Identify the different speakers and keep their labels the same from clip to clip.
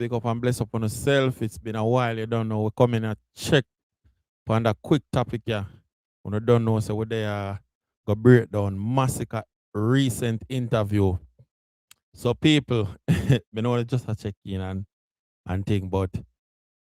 Speaker 1: Big up and bless up on yourself. It's been a while, you don't know. We come in and check on that quick topic here. When you don't know, so we there go break down Massacre recent interview. So people, me know just a check in and think, but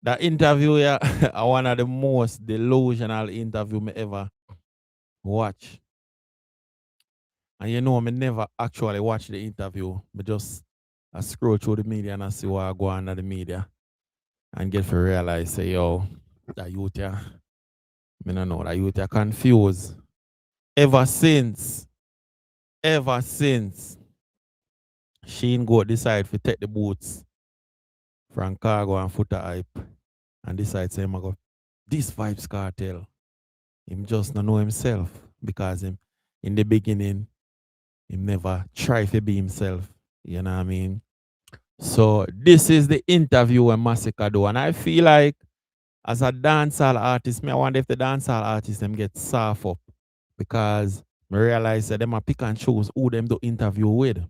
Speaker 1: that interview yeah, are one of the most delusional interview me ever watch. And you know, me never actually watch the interview. Me just I scroll through the media and I see what I go under the media and get to realize, say, yo, that youth yeah, me no know, that youth are confused. Ever since Sheen go decide to take the boots from Cargo and Footer Hype and decide say, go, this Vybz Kartel, him just not know himself because him in the beginning, him never try to be himself. You know what I mean? So this is the interview when Massacre do. And I feel like as a dancehall artist, I wonder if the dancehall artists them get soft up because I realize that them a pick and choose who them do interview with.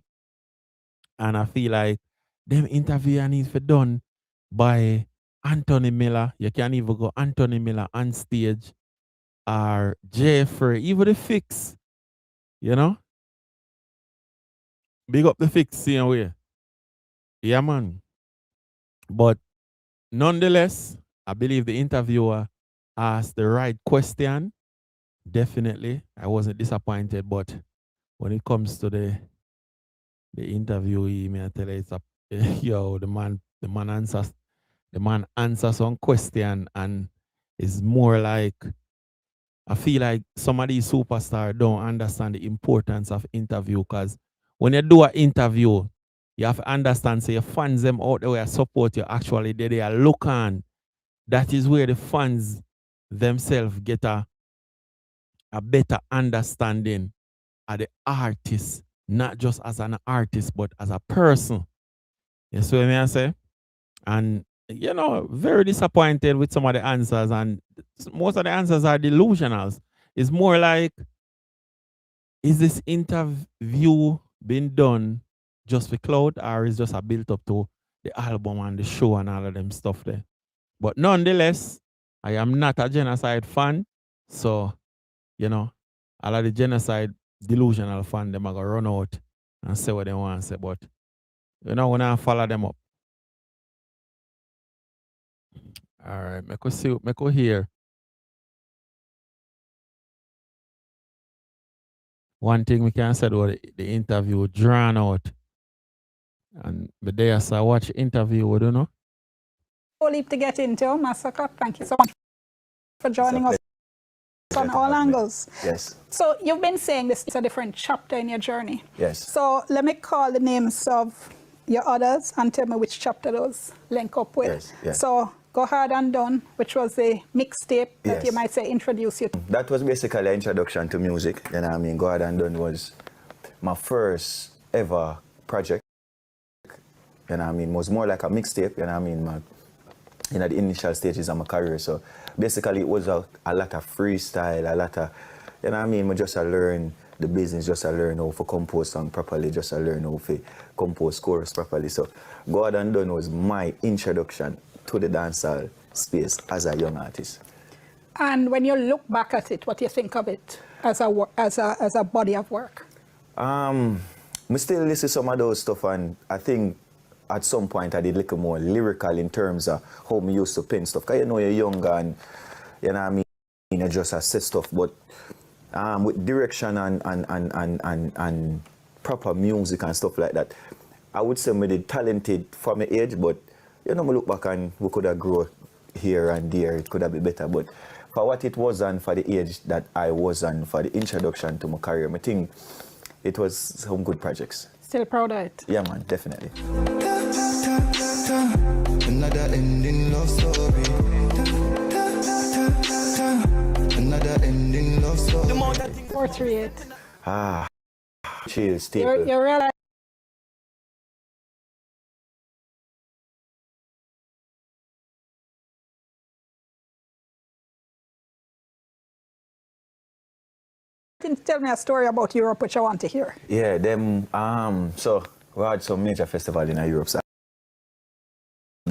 Speaker 1: And I feel like them interview needs to be done by Anthony Miller. You can't even go Anthony Miller on stage or Jeffrey, even the Fix. You know? Big up the Fix, same way. Yeah, man. But nonetheless, I believe the interviewer asked the right question. Definitely. I wasn't disappointed, but when it comes to the interviewee, me I tell you, it's a yo, the man answers some question and it's more like I feel like some of these superstars don't understand the importance of interview because when you do an interview, you have to understand, say your fans them out there where support you actually they are look on. That is where the fans themselves get a better understanding of the artist, not just as an artist, but as a person. You see what I say? And you know, very disappointed with some of the answers, and most of the answers are delusionals. It's more like, is this interview being done just for cloud, or is just a built up to the album and the show and all of them stuff there? But nonetheless, I am not a genocide fan, so you know, all of the genocide delusional fan, them are gonna run out and say what they want to say, but you know, when I follow them up. All right, make us see, make us hear. One thing we can say about the interview drawn out. And but there, so I watch interview, we don't know.
Speaker 2: Leap to get into Massacre. Thank you so much for joining us on all angles.
Speaker 3: Yes.
Speaker 2: So you've been saying this is a different chapter in your journey.
Speaker 3: Yes.
Speaker 2: So let me call the names of your others and tell me which chapter those link up with.
Speaker 3: Yes. Yes.
Speaker 2: So Go Hard and Done, which was the mixtape that
Speaker 3: Yes.
Speaker 2: you might say introduced you to.
Speaker 3: That was basically an introduction to music. You know what I mean? Go Hard and Done was my first ever project. You know what I mean? It was more like a mixtape, you know what I mean? In the initial stages of my career. So basically it was a lot of freestyle, a lot of, you know what I mean? I just learn the business, just learn how to compose song properly, just learn how to compose chorus properly. So Go Hard and Done was my introduction to the dancehall space as a young artist.
Speaker 2: And when you look back at it, what do you think of it as a body of work?
Speaker 3: I still listen to some of those stuff, and I think at some point I did a little more lyrical in terms of how me used to pen stuff. Because you know you're younger and you know what I mean, you just say stuff, but with direction and proper music and stuff like that, I would say me did talented for my age, but you know, me look back and we could have grown here and there, it could have been better. But for what it was and for the age that I was and for the introduction to my career, I think it was some good projects.
Speaker 2: Still proud of it?
Speaker 3: Yeah, man, definitely.
Speaker 4: Another ending love story. Another ending love story.
Speaker 2: 438.
Speaker 3: Cheers, Steve.
Speaker 2: You realize tell me a story about Europe which I want to hear.
Speaker 3: Yeah, them so we had some major festival in Europe. So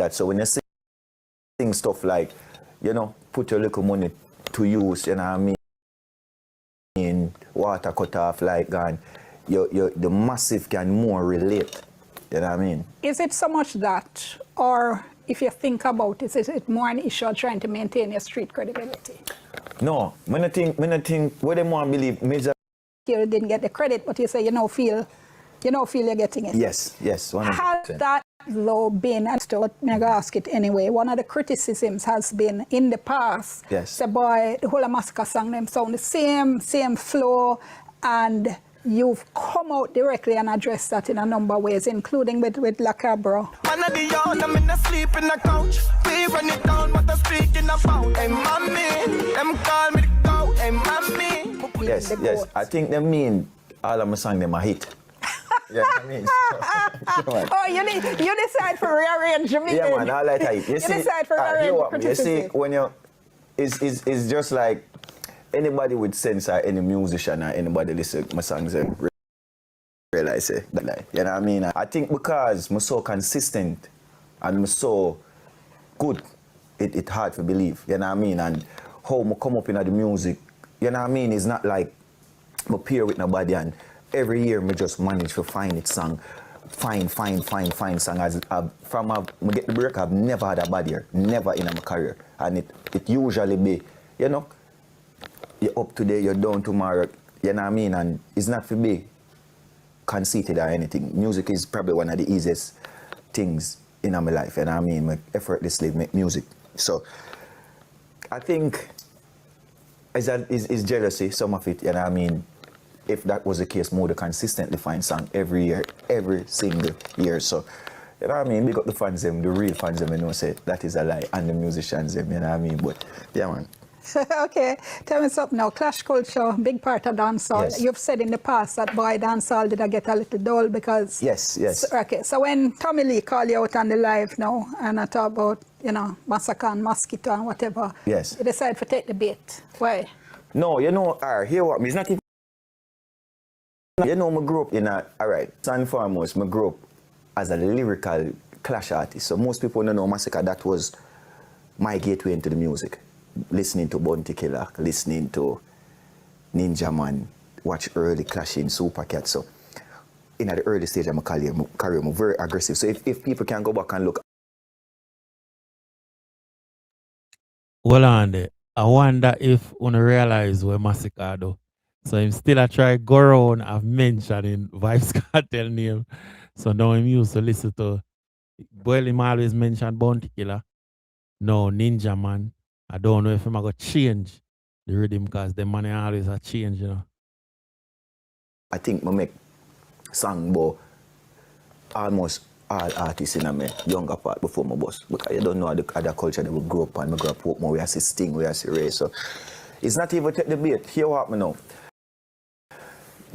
Speaker 3: that. So when you sing stuff like, you know, put your little money to use, you know what I mean, water cut off like gone, the massive can more relate, you know what I mean?
Speaker 2: Is it so much that, or if you think about it, is it more an issue of trying to maintain your street credibility?
Speaker 3: No, when I think, what they want to believe, major.
Speaker 2: You didn't get the credit, but you say you feel you're getting it.
Speaker 3: Yes, 100%.
Speaker 2: Has that though been, and still, I'm going to ask it anyway, one of the criticisms has been in the past,
Speaker 3: yes,
Speaker 2: the boy, the whole Massacre song, them sound the same flow, and you've come out directly and addressed that in a number of ways, including with La Cabra.
Speaker 5: Man of the yard, I'm in a sleep in the couch. We run it down, what I'm speaking about. Hey, mommy, them call me the goat. Hey, mommy.
Speaker 3: Yes. I think they mean all of my songs, them a hit. Yeah, I mean.
Speaker 2: Oh, you decide for rearrange me.
Speaker 3: Yeah, man, I like that. You
Speaker 2: decide for rearrange.
Speaker 3: You see, when you, it's just like anybody with sense or any musician or anybody listen to my songs and realize it. You know what I mean? I think because I'm so consistent and I'm so good, it's hard to believe. You know what I mean? And how I come up in the music, you know what I mean? It's not like I pair with nobody and every year I just manage to find it song. Fine song. As from I get the break, I've never had a bad year. Never in my career. And it usually be, you know, you're up today, you're down tomorrow, you know what I mean? And it's not for me conceited or anything. Music is probably one of the easiest things in my life, you know what I mean? I effortlessly make music. So I think it's jealousy, some of it, you know what I mean? If that was the case, more to consistently find song every year, every single year. So, you know what I mean? Big up the fans them, the real fans them, you know, say that is a lie, and the musicians them, you know what I mean? But yeah, man.
Speaker 2: Okay, tell me something now. Clash culture, big part of dancehall.
Speaker 3: Yes.
Speaker 2: You've said in the past that boy dancehall did I get a little dull because...
Speaker 3: Yes.
Speaker 2: Okay, so when Tommy Lee called you out on the live now and I talk about, you know, Massacre and Mosquito and whatever,
Speaker 3: yes,
Speaker 2: you decide to take the bait. Why?
Speaker 3: No, you know, hear what me, it's not even... You know, I grew up in a... Alright, first and foremost, I grew up as a lyrical Clash artist. So most people don't know Massacre, that was my gateway into the music. Listening to Bounty Killer, listening to Ninja Man, watch early Clashing, Super Cat. So in the early stage of my career, I'm very aggressive. So if people can go back and look.
Speaker 1: Well, on there, I wonder if you realize where Massacre do. So I'm still a try go around I've mentioned in Vybz Kartel name. So now I'm used to listen to, well, him always mention Bounty Killer. No, Ninja Man. I don't know if I'm going to change the rhythm because the money always a change, you know.
Speaker 3: I think I make song about almost all artists in my younger part before my boss. Because you don't know the other culture that we grew up on. I grew up more, we have to Sting, we have to Ray. So it's not even take the bait. Hear what me now.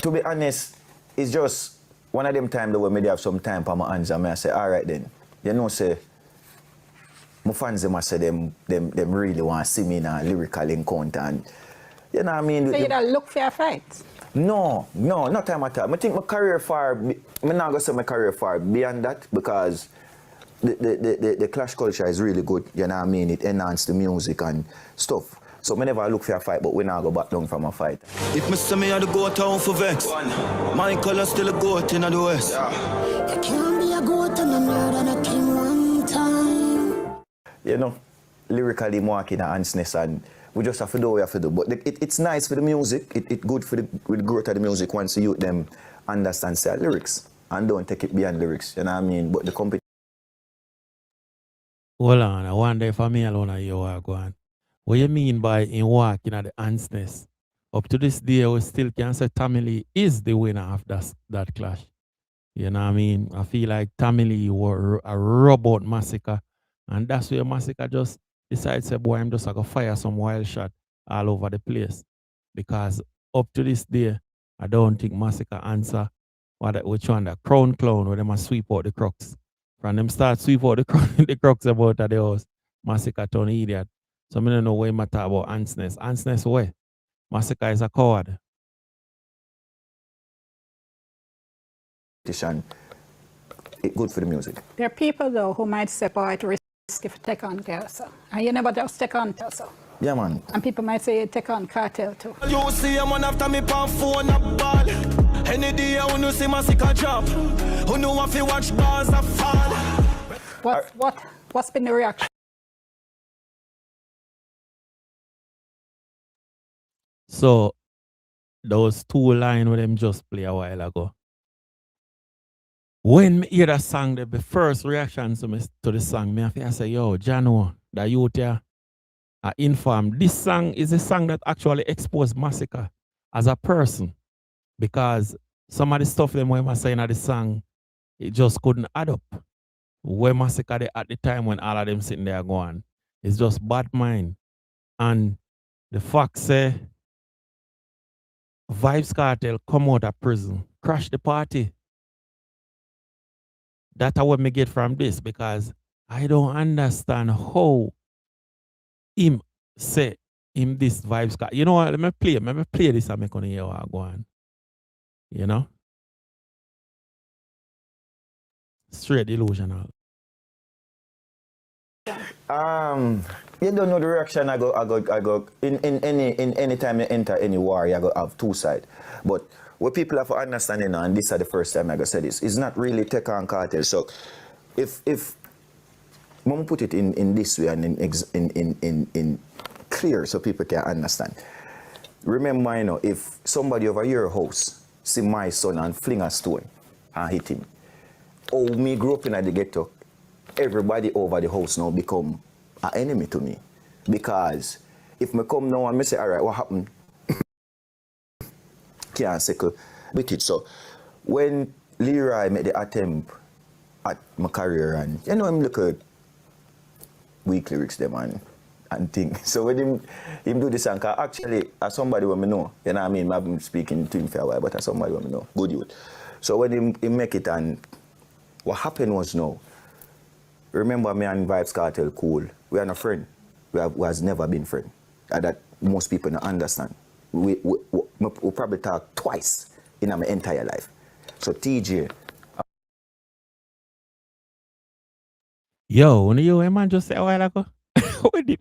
Speaker 3: To be honest, it's just one of them times that when I have some time for my hands and I say, all right then, you know, say, my fans them say them really want to see me in a lyrical encounter and you know what I mean?
Speaker 2: So you don't look for a fight?
Speaker 3: No, not time at all. I think my career far, I'm not gonna say my career far beyond that because the Clash culture is really good, you know what I mean? It enhanced the music and stuff. So I never look for a fight, but we now go back down from a fight.
Speaker 5: If me say me had to go town for vex, my color still a goat in the west.
Speaker 6: You can't be a goat and a nerd and a king one time.
Speaker 3: You know, lyrically marking and honestness and we just have to do what we have to do. But it's nice for the music, it's good for the growth of the music once the youth them understand their lyrics and don't take it beyond lyrics, you know what I mean? But the company...
Speaker 1: Hold on, I wonder if I'm alone at you are going. What you mean by in walking at the honestness? Up to this day, we still can say Tommy Lee is the winner of that clash. You know what I mean? I feel like Tommy Lee were a robot Massacre. And that's where Massacre just decides, say, boy, I'm just going to fire some wild shot all over the place. Because up to this day, I don't think Massacre answer which one, the crown clown, where they must sweep out the crooks. From them start sweep out the crooks about the house, Massacre turn idiot. So I don't know where you talk about honestness. Honestness where? Massacre is a coward.
Speaker 3: It's good for the music.
Speaker 2: There are people, though, who might say, boy, it's risky to take on Garza. And you never just take on Garza.
Speaker 3: Yeah, man.
Speaker 2: And people might say, take on Cartel, too.
Speaker 5: You see a man after me pan phone a ball. Any day when you see my sick a drop, who know if you watch bars a fall.
Speaker 2: What's been the reaction?
Speaker 1: So, those two lines with them just play a while ago. When me hear that song, the first reaction to the song, me have to say, yo, Jano, the youth here, are informed. This song is a song that actually exposed Massacre as a person. Because some of the stuff them when I saying at the song, it just couldn't add up. Where Massacre they, at the time when all of them sitting there going, it's just bad mind. And the fact say, Vybz Kartel come out of prison, crash the party. That's what me get from this, because I don't understand how him say him this Vybz Kartel. You know what? Let me play this and I'm gonna hear what go on. You know? Straight delusional.
Speaker 3: You don't know the reaction I go in any time you enter any war, you go have two sides. But what people have to understand, you know, and this is the first time I go say this, it's not really take on Cartel. So if Mom put it in this way and in clear so people can understand. Remember, you know, if somebody over your house see my son and fling a stone and hit him, oh, me grew up in the ghetto, everybody over the house now become an enemy to me. Because if me come now and me say, all right, what happened? Can't settle with it. So when Leroy made the attempt at my career, and you know him look at weak lyrics them and things. So when him do this song, actually as somebody when me know, you know what I mean, I've been speaking to him for a while, but as somebody when me know, good youth. So when he make it, and what happened was now, remember me and Vybz Kartel cool. We are not friend. We has never been friend. That most people don't understand. We probably talk twice in my entire life. So TJ.
Speaker 1: Yo, when you man just say a while ago, what did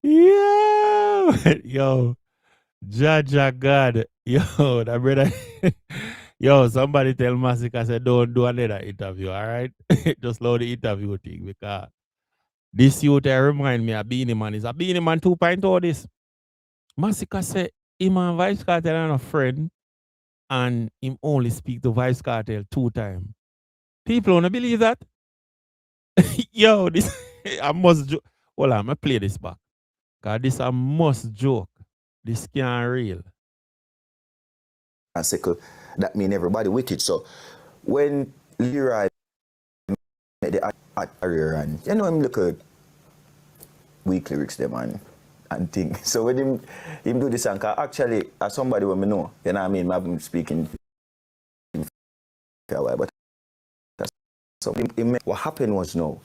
Speaker 1: yo, Jaja God, yo, that brother, yo, somebody tell Massacre say don't do another interview, all right? Just load the interview thing, because this youth remind me of Beanie Man. Is a Beanie Man 2.0 this. Massacre say him and Vybz Kartel are a friend, and him only speak to Vybz Kartel 2 times. People don't believe that. Yo, this I must joke. Hold on, I'm gonna play this back. Cause this I must joke. This can't real.
Speaker 3: That mean everybody with it. So when Leroy made the career, and you know him look at weak lyrics them and things. So when him do this song, actually as somebody when me know, you know what I mean, I've been speaking for a while, but so what happened was now,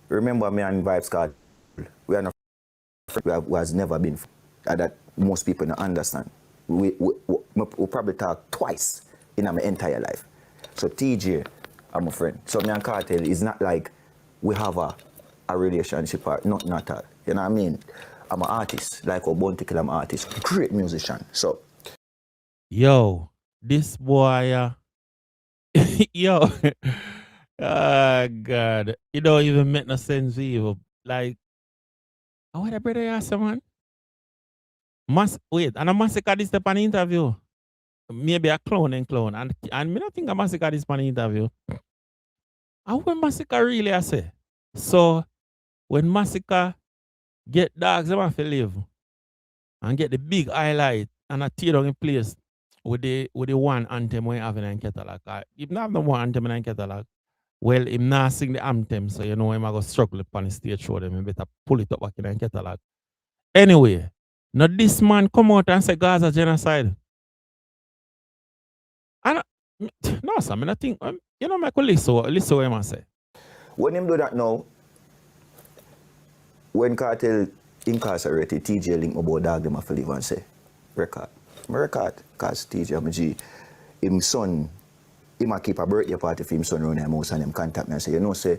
Speaker 3: remember me and Vybz Kartel, we are not friend, we has never been friend. That most people don't understand. We probably talk twice in my entire life. So TJ, I'm a friend. So me and Kartel is not like we have a relationship or not at all. You know what I mean? I'm an artist, like a Bounty Killer, I'm an artist, great musician. So
Speaker 1: yo, this boy, yo, oh God, it don't even make no sense either. Like, how the brother ask man? Wait, and a Massacre this the pan interview. Maybe a clown, and me not think a Massacre this pan interview. How when Massacre really I say? So when Massacre get dogs, them have to live and get the big highlight and a tear down in place with the one anthem we have in catalog. If not have the one anthem in catalog, well, him not sing the anthem, so you know him I go struggle upon the stage show them. He better pull it up back in catalog. Anyway, now this man come out and say Gaza genocide. And no, sir, I think you know, I could listen what him I say.
Speaker 3: when him do that now, when Kartel incarcerated, TJ link my boy dog them have to leave and say, record. record, because TJ MG, him son, he might keep a birthday party for him son around the house and him contact me and say, you know, say,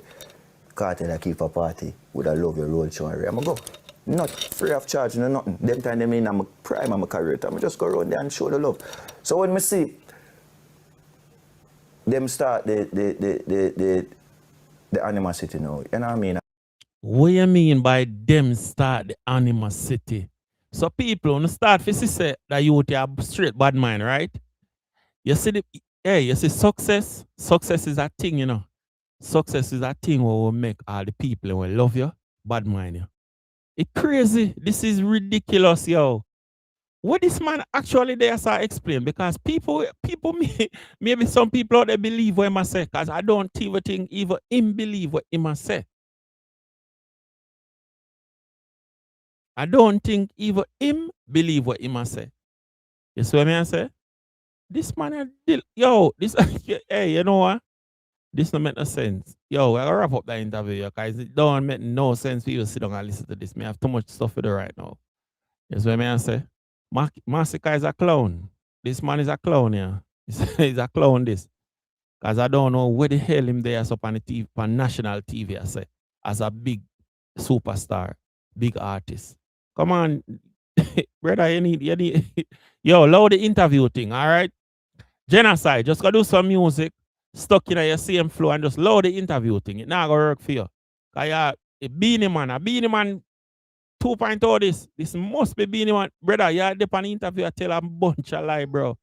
Speaker 3: Kartel I keep a party, would I love your road show? I'm going to go. Not free of charge, no nothing. Them time them in my prime of my career, I just go around there and show the love. So when me see them start the animosity now, you know what I mean?
Speaker 1: What you mean by them start the animosity? So people, when you start to say that you have straight bad mind, right? You see you see success. Success is a thing, you know. Success is a thing where will make all the people who love you, bad mind you. It's crazy. This is ridiculous, yo. What this man actually there I explain, because people maybe some people out there believe what I say, because I don't even think even him believe what him say. I don't think even him believe what him say. You see what I say? This man, yo, this, hey, you know what? This don't make no sense. Yo, I gotta wrap up that interview, because it don't make no sense for you to sit down and listen to this. Me have too much stuff to do right now. You see what I say? Massacre is a clown. This man is a clown, yeah. He's a clown, this. Because I don't know where the hell him there up on the TV, on national TV, I say, as a big superstar, big artist. Come on, brother, you need, yo, load the interview thing, all right? Genocide, just go do some music, stuck in your same flow, and just load the interview thing. It not gonna work for you. Because a Beanie Man 2.0 this must be Beanie Man. Brother, you're there on the interview, I tell a bunch of lie, bro.